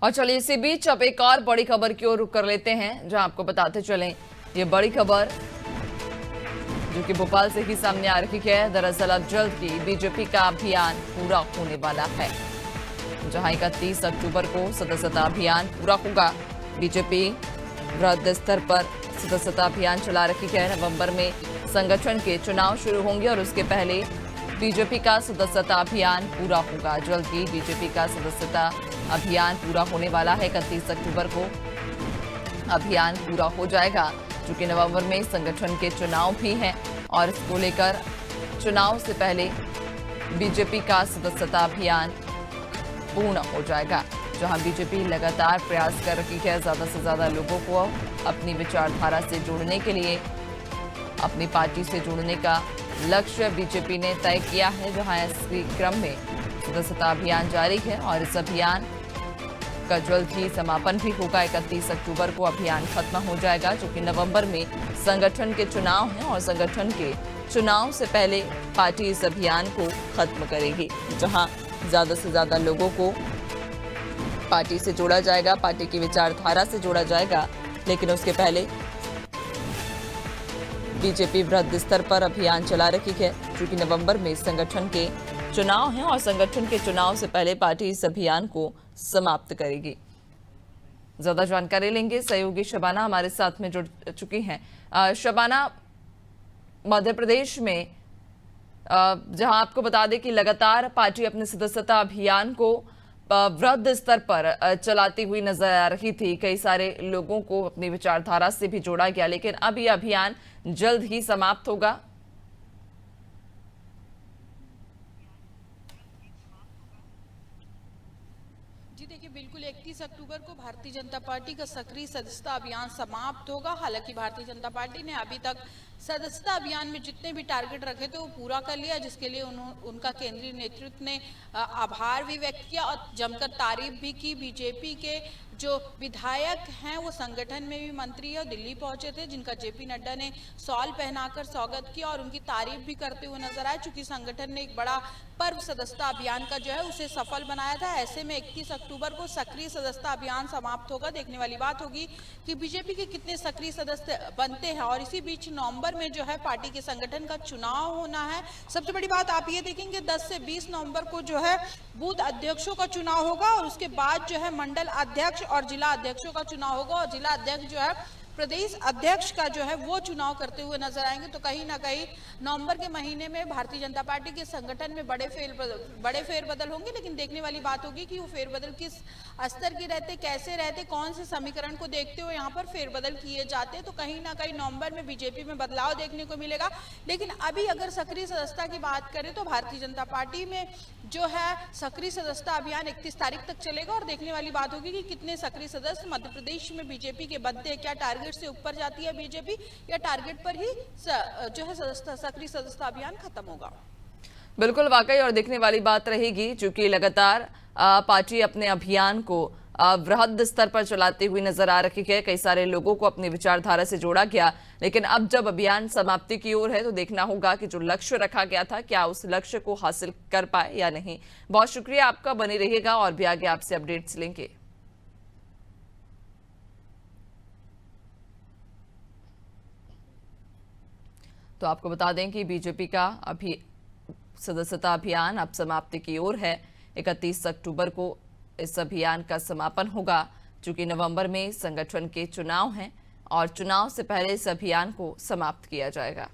और चलिए इसी बीच अब एक और बड़ी खबर की ओर रुख कर लेते हैं, जहां आपको बताते चलें ये बड़ी खबर जो कि भोपाल से ही सामने आ रही है। दरअसल अब जल्द ही बीजेपी का अभियान पूरा होने वाला है, जहां 31 अक्टूबर को सदस्यता अभियान पूरा होगा। बीजेपी वृहद स्तर पर सदस्यता अभियान चला रही है। नवंबर में संगठन के चुनाव शुरू होंगे और उसके पहले बीजेपी का सदस्यता अभियान पूरा होगा। जल्द ही बीजेपी का सदस्यता अभियान पूरा होने वाला है। 31 अक्टूबर को अभियान पूरा हो जाएगा, क्योंकि नवंबर में संगठन के चुनाव भी हैं और इसको लेकर चुनाव से पहले बीजेपी का सदस्यता अभियान पूर्ण हो जाएगा। जहां बीजेपी लगातार प्रयास कर रही है ज्यादा से ज्यादा लोगों को अपनी विचारधारा से जोड़ने के लिए, अपनी पार्टी से जोड़ने का लक्ष्य बीजेपी ने तय किया है। जहां इसी क्रम में सदस्यता अभियान जारी है और इस अभियान का जल्द ही समापन भी होगा। 31 अक्टूबर को अभियान खत्म हो जाएगा, जो कि नवंबर में संगठन के चुनाव हैं और संगठन के चुनाव से पहले पार्टी इस अभियान को खत्म करेगी, जहां ज्यादा से ज्यादा लोगों को पार्टी से जोड़ा जाएगा, पार्टी की विचारधारा से जोड़ा जाएगा। लेकिन उसके पहले बीजेपी वृहद स्तर पर अभियान चला रही है, क्योंकि नवंबर में संगठन के चुनाव हैं और संगठन के चुनाव से पहले पार्टी इस अभियान को समाप्त करेगी। ज्यादा जानकारी लेंगे, सहयोगी शबाना हमारे साथ में जुड़ चुकी हैं। शबाना, मध्य प्रदेश में जहां आपको बता दें कि लगातार पार्टी अपने सदस्यता अभियान को वृहद स्तर पर चलाती हुई नजर आ रही थी। कई सारे लोगों को अपनी विचारधारा से भी जोड़ा गया, लेकिन अब यह अभियान जल्द ही समाप्त होगा। जी देखिए, बिल्कुल 31 अक्टूबर को भारतीय जनता पार्टी का सक्रिय सदस्यता अभियान समाप्त होगा। हालांकि भारतीय जनता पार्टी ने अभी तक सदस्यता अभियान में जितने भी टारगेट रखे थे वो पूरा कर लिया, जिसके लिए उनका केंद्रीय नेतृत्व ने आभार भी व्यक्त किया और जमकर तारीफ भी की। बीजेपी के जो विधायक हैं वो संगठन में भी मंत्री है, दिल्ली पहुंचे थे, जिनका जेपी नड्डा ने शॉल पहनाकर स्वागत किया और उनकी तारीफ भी करते हुए नजर आए। चूंकि संगठन ने एक बड़ा पर्व सदस्यता अभियान का जो है उसे सफल बनाया था, ऐसे में 31 अक्टूबर को सक्रिय सदस्यता अभियान समाप्त होगा। देखने वाली बात होगी कि बीजेपी के कितने सक्रिय सदस्य बनते हैं। और इसी बीच नवंबर में जो है पार्टी के संगठन का चुनाव होना है। सबसे बड़ी बात आप ये देखेंगे 10 से 20 नवंबर को जो है बूथ अध्यक्षों का चुनाव होगा और उसके बाद जो है मंडल अध्यक्ष और जिला अध्यक्षों का चुनाव होगा और जिला अध्यक्ष जो है प्रदेश अध्यक्ष का जो है वो चुनाव करते हुए नजर आएंगे। तो कहीं ना कहीं नवंबर के महीने में भारतीय जनता पार्टी के संगठन में बड़े फेरबदल होंगे। लेकिन देखने वाली बात होगी कि वो फेरबदल किस स्तर की रहते, कैसे रहते, कौन से समीकरण को देखते हुए यहाँ पर फेरबदल किए जाते। तो कहीं ना कहीं नवंबर में बीजेपी में बदलाव देखने को मिलेगा। लेकिन अभी अगर सक्रिय सदस्यता की बात करें तो भारतीय जनता पार्टी में जो है सक्रिय सदस्यता अभियान 31 तारीख तक चलेगा और देखने वाली बात होगी कि कितने सक्रिय सदस्य मध्य प्रदेश में बीजेपी के बनते हैं। क्या टारगेट से ऊपर जाती है बीजेपी या टारगेट पर ही जो है सक्रिय सदस्यता अभियान खत्म होगा। बिल्कुल, वाकई और देखने वाली बात रहेगी, क्योंकि लगातार पार्टी अपने अभियान को वृहद स्तर पर चलाती हुई नजर आ रही है। कई सारे लोगों को अपनी विचारधारा से जोड़ा गया, लेकिन अब जब अभियान समाप्ति की ओर है तो देखना होगा कि जो लक्ष्य रखा गया था क्या उस लक्ष्य को हासिल कर पाए या नहीं। बहुत शुक्रिया आपका, बने रहिएगा और भी आगे आपसे अपडेट्स लेंगे। तो आपको बता दें कि बीजेपी का अभी सदस्यता अभियान अब समाप्ति की ओर है। 31 अक्टूबर को इस अभियान का समापन होगा, चूंकि नवंबर में संगठन के चुनाव हैं और चुनाव से पहले इस अभियान को समाप्त किया जाएगा।